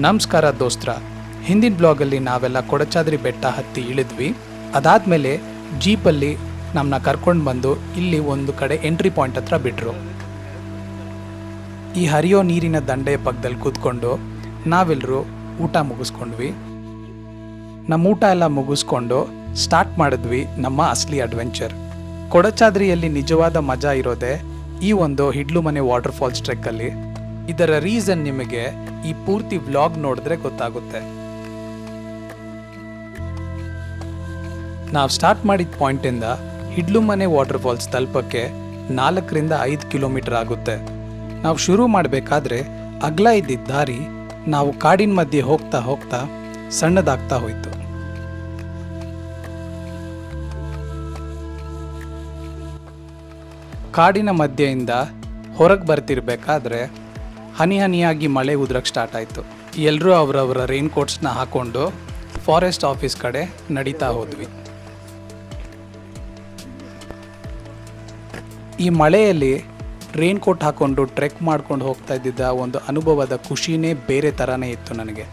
ನಮಸ್ಕಾರ ದೋಸ್ತ್ರ. ಹಿಂದಿನ ಬ್ಲಾಗಲ್ಲಿ ನಾವೆಲ್ಲ ಕೊಡಚಾದ್ರಿ ಬೆಟ್ಟ ಹತ್ತಿ ಇಳಿದ್ವಿ. ಅದಾದಮೇಲೆ ಜೀಪಲ್ಲಿ ನಮ್ಮನ್ನ ಕರ್ಕೊಂಡು ಬಂದು ಇಲ್ಲಿ ಒಂದು ಕಡೆ ಎಂಟ್ರಿ ಪಾಯಿಂಟ್ ಹತ್ರ ಬಿಟ್ಟರು. ಈ ಹರಿಯೋ ನೀರಿನ ದಂಡೆಯ ಪಕ್ಕದಲ್ಲಿ ಕೂತ್ಕೊಂಡು ನಾವೆಲ್ಲರೂ ಊಟ ಮುಗಿಸ್ಕೊಂಡ್ವಿ. ನಮ್ಮ ಊಟ ಎಲ್ಲ ಮುಗಿಸ್ಕೊಂಡು ಸ್ಟಾರ್ಟ್ ಮಾಡಿದ್ವಿ ನಮ್ಮ ಅಸಲಿ ಅಡ್ವೆಂಚರ್. ಕೊಡಚಾದ್ರಿಯಲ್ಲಿ ನಿಜವಾದ ಮಜಾ ಇರೋದೇ ಈ ಒಂದು ಹಿಡ್ಲುಮನೆ ವಾಟರ್ ಫಾಲ್ಸ್ ಟ್ರೆಕ್ಕಲ್ಲಿ. ಇದರ ರೀಸನ್ ನಿಮಗೆ ಈ ಪೂರ್ತಿ ವ್ಲಾಗ್ ನೋಡಿದ್ರೆ ಗೊತ್ತಾಗುತ್ತೆ. ನಾವು ಸ್ಟಾರ್ಟ್ ಮಾಡಿದ ಪಾಯಿಂಟಿಂದ ಹಿಡ್ಲುಮನೆ ವಾಟರ್ ಫಾಲ್ಸ್ ತಲುಪಕ್ಕೆ 4ರಿಂದ 5 ಕಿಲೋಮೀಟರ್ ಆಗುತ್ತೆ. ನಾವು ಶುರು ಮಾಡಬೇಕಾದ್ರೆ ಅಗಲ ಇದ್ದಿದ್ದ ದಾರಿ ನಾವು ಕಾಡಿನ ಮಧ್ಯೆ ಹೋಗ್ತಾ ಹೋಗ್ತಾ ಸಣ್ಣದಾಗ್ತಾ ಹೋಯಿತು. ಕಾಡಿನ ಮಧ್ಯೆಯಿಂದ ಹೊರಗೆ ಬರ್ತಿರ್ಬೇಕಾದ್ರೆ ಹನಿ ಹನಿಯಾಗಿ ಮಳೆ ಉದ್ರಕ್ಕೆ ಸ್ಟಾರ್ಟ್ ಆಯಿತು. ಎಲ್ಲರೂ ಅವರವರ ರೈನ್ ಕೋಟ್ಸ್ನ ಹಾಕ್ಕೊಂಡು ಫಾರೆಸ್ಟ್ ಆಫೀಸ್ ಕಡೆ ನಡೀತಾ ಹೋದ್ವಿ. ಈ ಮಳೆಯಲ್ಲಿ ರೈನ್ ಕೋಟ್ ಹಾಕ್ಕೊಂಡು ಟ್ರೆಕ್ ಮಾಡ್ಕೊಂಡು ಹೋಗ್ತಾ ಇದ್ದಿದ್ದ ಒಂದು ಅನುಭವದ ಖುಷಿನೇ ಬೇರೆ ಥರನೇ ಇತ್ತು ನನಗೆ.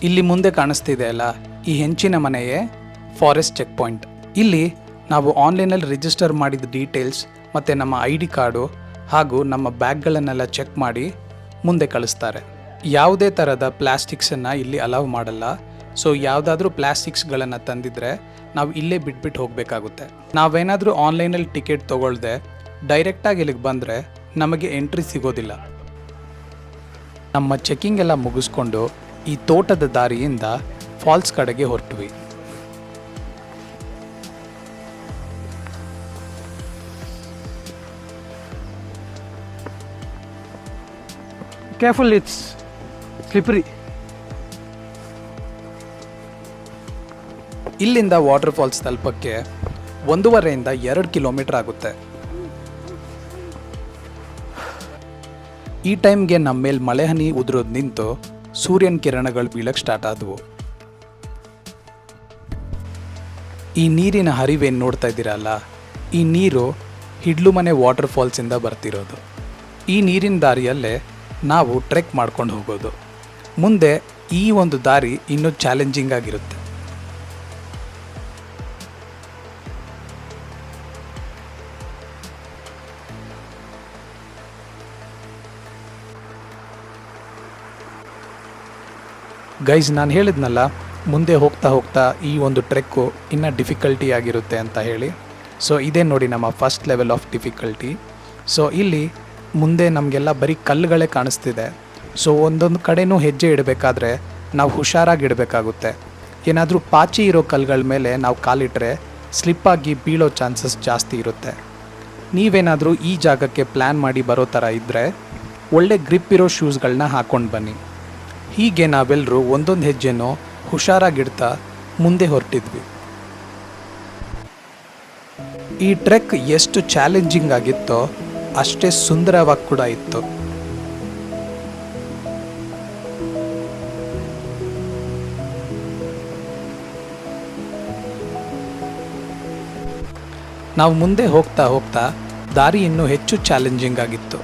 ಇಲ್ಲಿ ಮುಂದೆ ಕಾಣಿಸ್ತಿದೆ ಅಲ್ಲ, ಈ ಹೆಂಚಿನ ಮನೆಯೇ ಫಾರೆಸ್ಟ್ ಚೆಕ್ ಪಾಯಿಂಟ್. ಇಲ್ಲಿ ನಾವು ಆನ್ಲೈನಲ್ಲಿ ರಿಜಿಸ್ಟರ್ ಮಾಡಿದ ಡೀಟೇಲ್ಸ್ ಮತ್ತು ನಮ್ಮ ID ಕಾರ್ಡು ಹಾಗೂ ನಮ್ಮ ಬ್ಯಾಗ್ಗಳನ್ನೆಲ್ಲ ಚೆಕ್ ಮಾಡಿ ಮುಂದೆ ಕಳಿಸ್ತಾರೆ. ಯಾವುದೇ ಥರದ ಪ್ಲಾಸ್ಟಿಕ್ಸನ್ನು ಇಲ್ಲಿ ಅಲೌ ಮಾಡಲ್ಲ. ಸೊ ಯಾವುದಾದ್ರೂ ಪ್ಲಾಸ್ಟಿಕ್ಸ್ಗಳನ್ನು ತಂದಿದ್ರೆ ನಾವು ಇಲ್ಲೇ ಬಿಟ್ಬಿಟ್ಟು ಹೋಗಬೇಕಾಗುತ್ತೆ. ನಾವೇನಾದರೂ ಆನ್ಲೈನಲ್ಲಿ ಟಿಕೆಟ್ ತೊಗೊಳ್ದೆ ಡೈರೆಕ್ಟಾಗಿ ಇಲ್ಲಿಗೆ ಬಂದರೆ ನಮಗೆ ಎಂಟ್ರಿ ಸಿಗೋದಿಲ್ಲ. ನಮ್ಮ ಚೆಕಿಂಗ್ ಎಲ್ಲ ಮುಗಿಸ್ಕೊಂಡು ಈ ತೋಟದ ದಾರಿಯಿಂದ ಫಾಲ್ಸ್ ಕಡೆಗೆ ಹೊರಟ್ವಿ. Careful, it's slippery. ಇಲ್ಲಿಂದ ವಾಟರ್ ಫಾಲ್ಸ್ ತಲುಪಕ್ಕೆ 1.5ರಿಂದ 2 ಕಿಲೋಮೀಟರ್ ಆಗುತ್ತೆ. ಈ ಟೈಮ್ಗೆ ನಮ್ಮ ಮೇಲೆ ಮಳೆ ಹನಿ ಉದುರೋದು ನಿಂತು ಸೂರ್ಯನ ಕಿರಣಗಳು ಬೀಳಕ್ಕೆ ಸ್ಟಾರ್ಟ್ ಆದವು. ಈ ನೀರಿನ ಹರಿವೇನು ನೋಡ್ತಾ ಇದ್ದೀರಲ್ಲ, ಈ ನೀರು ಹಿಡ್ಲುಮನೆ ವಾಟರ್ ಫಾಲ್ಸಿಂದ ಬರ್ತಿರೋದು. ಈ ನೀರಿನ ದಾರಿಯಲ್ಲೇ ನಾವು ಟ್ರೆಕ್ ಮಾಡ್ಕೊಂಡು ಹೋಗೋದು. ಮುಂದೆ ಈ ಒಂದು ದಾರಿ ಇನ್ನೂ ಚಾಲೆಂಜಿಂಗ್ ಆಗಿರುತ್ತೆ. ಗೈಸ್, ನಾನು ಹೇಳಿದ್ನಲ್ಲ ಮುಂದೆ ಹೋಗ್ತಾ ಹೋಗ್ತಾ ಈ ಒಂದು ಟ್ರೆಕ್ಕು ಇನ್ನೂ ಡಿಫಿಕಲ್ಟಿ ಆಗಿರುತ್ತೆ ಅಂತ ಹೇಳಿ. ಸೊ ಇದೇ ನೋಡಿ ನಮ್ಮ first level of difficulty. So ಇಲ್ಲಿ ಮುಂದೆ ನಮಗೆಲ್ಲ ಬರೀ ಕಲ್ಲುಗಳೇ ಕಾಣಿಸ್ತಿದೆ. ಸೊ ಒಂದೊಂದು ಕಡೆನೂ ಹೆಜ್ಜೆ ಇಡಬೇಕಾದ್ರೆ ನಾವು ಹುಷಾರಾಗಿ ಇಡಬೇಕಾಗುತ್ತೆ. ಏನಾದರೂ ಪಾಚಿ ಇರೋ ಕಲ್ಲುಗಳ ಮೇಲೆ ನಾವು ಕಾಲಿಟ್ಟರೆ ಸ್ಲಿಪ್ಪಾಗಿ ಬೀಳೋ ಚಾನ್ಸಸ್ ಜಾಸ್ತಿ ಇರುತ್ತೆ. ನೀವೇನಾದರೂ ಈ ಜಾಗಕ್ಕೆ ಪ್ಲ್ಯಾನ್ ಮಾಡಿ ಬರೋ ಥರ ಇದ್ದರೆ ಒಳ್ಳೆ ಗ್ರಿಪ್ ಇರೋ ಶೂಸ್ಗಳನ್ನ ಹಾಕ್ಕೊಂಡು ಬನ್ನಿ. ಹೀಗೆ ನಾವೆಲ್ಲರೂ ಒಂದೊಂದು ಹೆಜ್ಜೆನೂ ಹುಷಾರಾಗಿಡ್ತಾ ಮುಂದೆ ಹೊರಟಿದ್ವಿ. ಈ ಟ್ರೆಕ್ ಎಷ್ಟು ಚಾಲೆಂಜಿಂಗ್ ಆಗಿತ್ತೋ ಅಷ್ಟೇ ಸುಂದರವಾಗಿ ಕೂಡ ಇತ್ತು. ನಾವು ಮುಂದೆ ಹೋಗ್ತಾ ಹೋಗ್ತಾ ದಾರಿ ಇನ್ನೂ ಹೆಚ್ಚು ಚಾಲೆಂಜಿಂಗ್ ಆಗಿತ್ತು.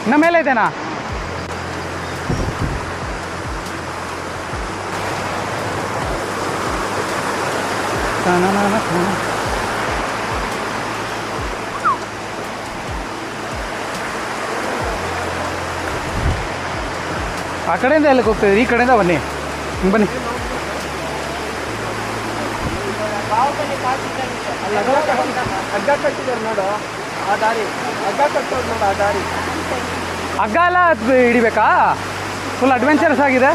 ಇನ್ನ ಮೇಲೆ ಇದೆನಾ? ಆ ಕಡೆಯಿಂದ ಎಲ್ಲಿಗೆ ಹೋಗ್ತಿದ್ರಿ? ಈ ಕಡೆಯಿಂದ ಬನ್ನಿ, ಹಿಂಗೆ ಬನ್ನಿ. ಹಗ್ಗ ಎಲ್ಲ ಹಿಡಿಬೇಕಾ? ಫುಲ್ ಅಡ್ವೆಂಚರಸ್ ಆಗಿದೆ.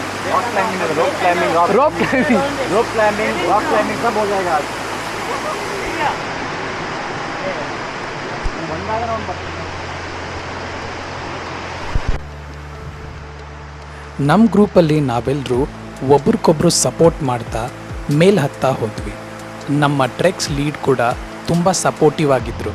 ನಮ್ಮ ಗ್ರೂಪಲ್ಲಿ ನಾವೆಲ್ಲರೂ ಒಬ್ರಿಗೊಬ್ರು ಸಪೋರ್ಟ್ ಮಾಡ್ತಾ ಮೇಲೆ ಹತ್ತಾ ಹೋದ್ವಿ. ನಮ್ಮ ಟ್ರೆಕ್ಸ್ ಲೀಡ್ ಕೂಡ ತುಂಬ ಸಪೋರ್ಟಿವ್ ಆಗಿದ್ದರು.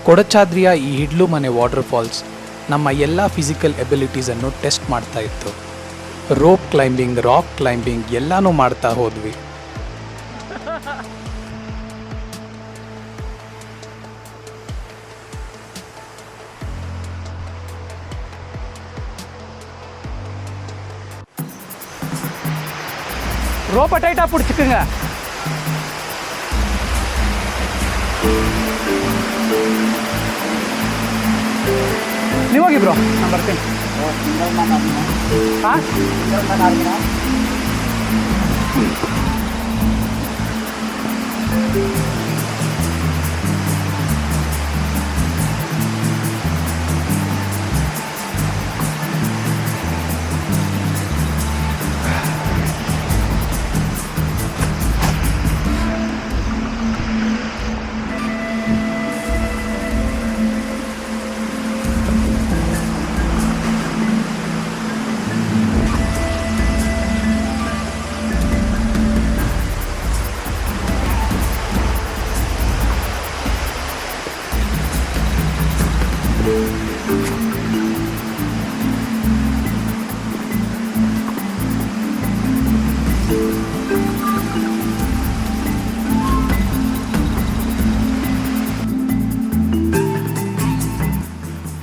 ಕೊಡಚಾದ್ರಿಯ ಈ ಹಿಡ್ಲುಮನೆ ವಾಟರ್ ಫಾಲ್ಸ್ ನಮ್ಮ ಎಲ್ಲ ಫಿಸಿಕಲ್ ಎಬಿಲಿಟೀಸನ್ನು ಟೆಸ್ಟ್ ಮಾಡ್ತಾ ಇತ್ತು. ರೋಪ್ ಕ್ಲೈಂಬಿಂಗ್, ರಾಕ್ ಕ್ಲೈಂಬಿಂಗ್ ಎಲ್ಲನೂ ಮಾಡ್ತಾ ಹೋದ್ವಿ. ரோப்பை டைட்டாக பிடிச்சிக்குங்க. ನೀವು ಹೋಗಿ ಬ್ರೋ, ನಾನು ಬರ್ತೀನಿ. ಹಾಂ,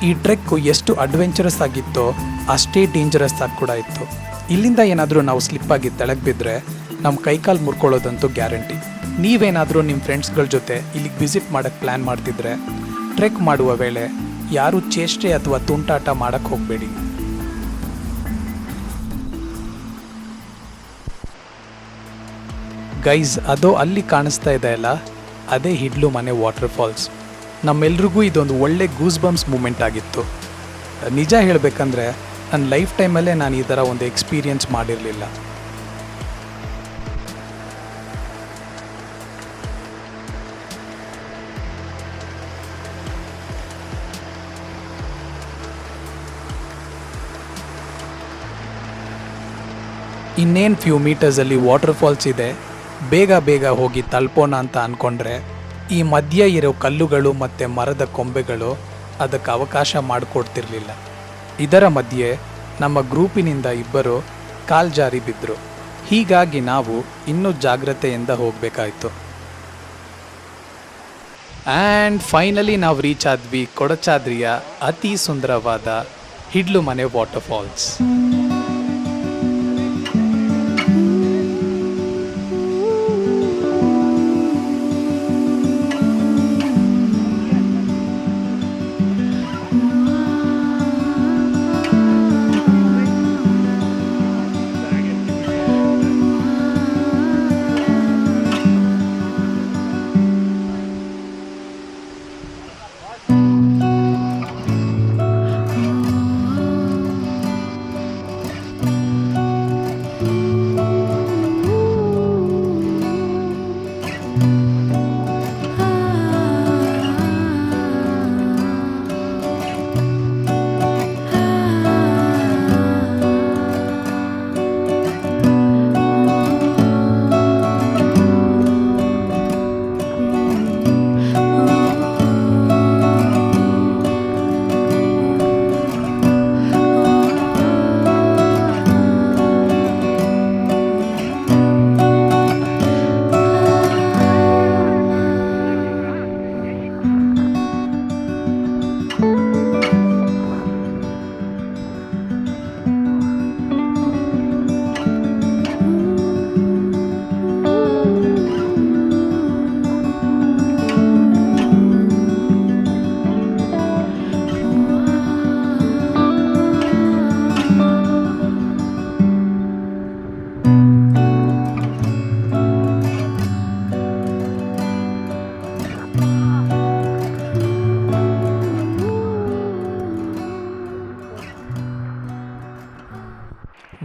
ಈ ಟ್ರೆಕ್ಕು ಎಷ್ಟು ಅಡ್ವೆಂಚರಸ್ ಆಗಿತ್ತೋ ಅಷ್ಟೇ ಡೇಂಜರಸ್ ಆಗಿ ಕೂಡ ಇತ್ತು. ಇಲ್ಲಿಂದ ಏನಾದರೂ ನಾವು ಸ್ಲಿಪ್ಪಾಗಿ ತೆಳಗೆ ಬಿದ್ದರೆ ನಮ್ಮ ಕೈಕಾಲು ಮುರ್ಕೊಳ್ಳೋದಂತೂ ಗ್ಯಾರಂಟಿ. ನೀವೇನಾದರೂ ನಿಮ್ಮ ಫ್ರೆಂಡ್ಸ್ಗಳ ಜೊತೆ ಇಲ್ಲಿಗೆ ವಿಸಿಟ್ ಮಾಡೋಕ್ಕೆ ಪ್ಲ್ಯಾನ್ ಮಾಡ್ತಿದ್ರೆ ಟ್ರೆಕ್ ಮಾಡುವ ವೇಳೆ ಯಾರೂ ಚೇಷ್ಟೆ ಅಥವಾ ತುಂಟಾಟ ಮಾಡೋಕ್ಕೆ ಹೋಗಬೇಡಿ. ಗೈಸ್, ಅದು ಅಲ್ಲಿ ಕಾಣಿಸ್ತಾ ಇದೆ ಅಲ್ಲ, ಅದೇ ಹಿಡ್ಲು ಮನೆ ವಾಟರ್ ಫಾಲ್ಸ್. ನಮ್ಮೆಲ್ರಿಗೂ ಇದೊಂದು ಒಳ್ಳೆ ಗೂಸ್ ಬಂಪ್ಸ್ ಮೂಮೆಂಟ್ ಆಗಿತ್ತು. ನಿಜ ಹೇಳಬೇಕಂದ್ರೆ ನನ್ನ ಲೈಫ್ ಟೈಮಲ್ಲೇ ನಾನು ಈ ಥರ ಒಂದು ಎಕ್ಸ್ಪೀರಿಯನ್ಸ್ ಮಾಡಿರಲಿಲ್ಲ. ಇನ್ನೇನು ಫ್ಯೂ ಮೀಟರ್ಸಲ್ಲಿ ವಾಟರ್ ಫಾಲ್ಸ್ ಇದೆ, ಬೇಗ ಬೇಗ ಹೋಗಿ ತಲುಪೋಣ ಅಂತ ಅಂದ್ಕೊಂಡ್ರೆ ಈ ಮಧ್ಯೆ ಇರೋ ಕಲ್ಲುಗಳು ಮತ್ತು ಮರದ ಕೊಂಬೆಗಳು ಅದಕ್ಕೆ ಅವಕಾಶ ಮಾಡಿಕೊಡ್ತಿರ್ಲಿಲ್ಲ. ಇದರ ಮಧ್ಯೆ ನಮ್ಮ ಗ್ರೂಪಿನಿಂದ ಇಬ್ಬರು ಕಾಲ್ ಜಾರಿ ಬಿದ್ದರು. ಹೀಗಾಗಿ ನಾವು ಇನ್ನೂ ಜಾಗ್ರತೆಯಿಂದ ಹೋಗಬೇಕಾಯಿತು. ಆ್ಯಂಡ್ ಫೈನಲಿ ನಾವು ರೀಚ್ ಆದ್ವಿ ಕೊಡಚಾದ್ರಿಯ ಅತಿ ಸುಂದರವಾದ Hidlu Mane water falls.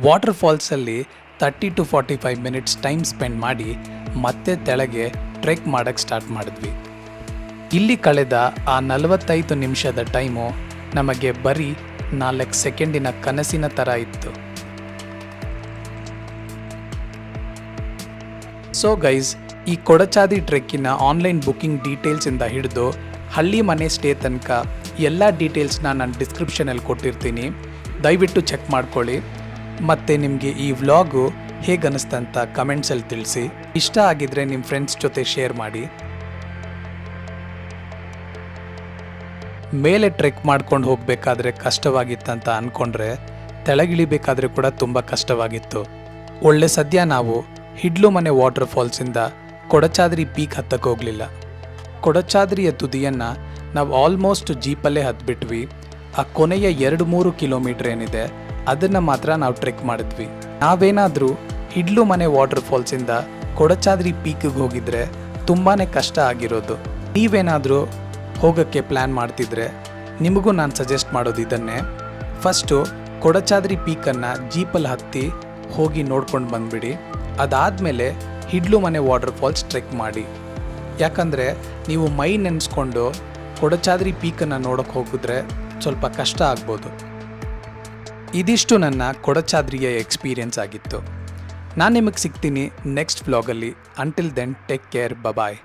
Water ಫಾಲ್ಸಲ್ಲಿ 30 to 45 ಮಿನಿಟ್ಸ್ ಟೈಮ್ ಸ್ಪೆಂಡ್ ಮಾಡಿ ಮತ್ತೆ ತೆಳಗೆ ಟ್ರೆಕ್ ಮಾಡೋಕ್ಕೆ ಸ್ಟಾರ್ಟ್ ಮಾಡಿದ್ವಿ. ಇಲ್ಲಿ ಕಳೆದ ಆ 45 ನಿಮಿಷದ ಟೈಮು ನಮಗೆ ಬರೀ 4 ಸೆಕೆಂಡಿನ ಕನಸಿನ ಥರ ಇತ್ತು. ಸೊ ಗೈಸ್, ಈ ಕೊಡಚಾದ್ರಿ ಟ್ರೆಕ್ಕಿನ ಆನ್ಲೈನ್ ಬುಕ್ಕಿಂಗ್ ಡೀಟೇಲ್ಸಿಂದ ಹಿಡಿದು ಹಳ್ಳಿ ಮನೆ ಸ್ಟೇ ತನಕ ಎಲ್ಲ ಡೀಟೇಲ್ಸ್ನ ನಾನು ಡಿಸ್ಕ್ರಿಪ್ಷನಲ್ಲಿ ಕೊಟ್ಟಿರ್ತೀನಿ, ದಯವಿಟ್ಟು ಚೆಕ್ ಮಾಡ್ಕೊಳ್ಳಿ. ಮತ್ತು ನಿಮಗೆ ಈ ವ್ಲಾಗು ಹೇಗೆ ಅನ್ನಿಸ್ತಂತ ಕಮೆಂಟ್ಸಲ್ಲಿ ತಿಳಿಸಿ. ಇಷ್ಟ ಆಗಿದ್ರೆ ನಿಮ್ಮ ಫ್ರೆಂಡ್ಸ್ ಜೊತೆ ಶೇರ್ ಮಾಡಿ. ಮೇಲೆ ಟ್ರೆಕ್ ಮಾಡ್ಕೊಂಡು ಹೋಗಬೇಕಾದ್ರೆ ಕಷ್ಟವಾಗಿತ್ತಂತ ಅಂದ್ಕೊಂಡ್ರೆ ತೆಳಗಿಳಿಬೇಕಾದ್ರೆ ಕೂಡ ತುಂಬ ಕಷ್ಟವಾಗಿತ್ತು. ಒಳ್ಳೆ ಸದ್ಯ ನಾವು ಹಿಡ್ಲುಮನೆ ವಾಟರ್ ಫಾಲ್ಸಿಂದ ಕೊಡಚಾದ್ರಿ ಪೀಕ್ ಹತ್ತಕ್ಕೆ ಹೋಗಲಿಲ್ಲ. ಕೊಡಚಾದ್ರಿಯ ತುದಿಯನ್ನು ನಾವು ಆಲ್ಮೋಸ್ಟ್ ಜೀಪಲ್ಲೇ ಹತ್ಬಿಟ್ವಿ. ಆ ಕೊನೆಯ 2-3 ಕಿಲೋಮೀಟ್ರ್ ಏನಿದೆ ಅದನ್ನು ಮಾತ್ರ ನಾವು ಟ್ರೆಕ್ ಮಾಡಿದ್ವಿ. ನಾವೇನಾದರೂ ಹಿಡ್ಲುಮನೆ ವಾಟರ್ ಫಾಲ್ಸಿಂದ ಕೊಡಚಾದ್ರಿ ಪೀಕಿಗೆ ಹೋಗಿದ್ರೆ ತುಂಬಾ ಕಷ್ಟ ಆಗಿರೋದು. ನೀವೇನಾದರೂ ಹೋಗೋಕ್ಕೆ ಪ್ಲ್ಯಾನ್ ಮಾಡ್ತಿದ್ರೆ ನಿಮಗೂ ನಾನು ಸಜೆಸ್ಟ್ ಮಾಡೋದು ಇದನ್ನೇ. ಫಸ್ಟು ಕೊಡಚಾದ್ರಿ ಪೀಕನ್ನು ಜೀಪಲ್ಲಿ ಹತ್ತಿ ಹೋಗಿ ನೋಡ್ಕೊಂಡು ಬಂದುಬಿಡಿ. ಅದಾದಮೇಲೆ ಹಿಡ್ಲುಮನೆ ವಾಟರ್ ಫಾಲ್ಸ್ ಟ್ರೆಕ್ ಮಾಡಿ. ಯಾಕಂದರೆ ನೀವು ಮೈ ನೆನೆಸ್ಕೊಂಡು ಕೊಡಚಾದ್ರಿ ಪೀಕನ್ನು ನೋಡೋಕ್ಕೆ ಹೋಗಿದ್ರೆ ಸ್ವಲ್ಪ ಕಷ್ಟ ಆಗ್ಬೋದು. ಇದಿಷ್ಟು ನನ್ನ ಕೊಡಚಾದ್ರಿಯ ಎಕ್ಸ್ಪೀರಿಯನ್ಸ್ ಆಗಿತ್ತು. ನಾನು ನಿಮಗೆ ಸಿಗ್ತೀನಿ ನೆಕ್ಸ್ಟ್ ವ್ಲಾಗಲ್ಲಿ. ಅಂಟಿಲ್ ದೆನ್ ಟೇಕ್ ಕೇರ್, ಬಾಯ್.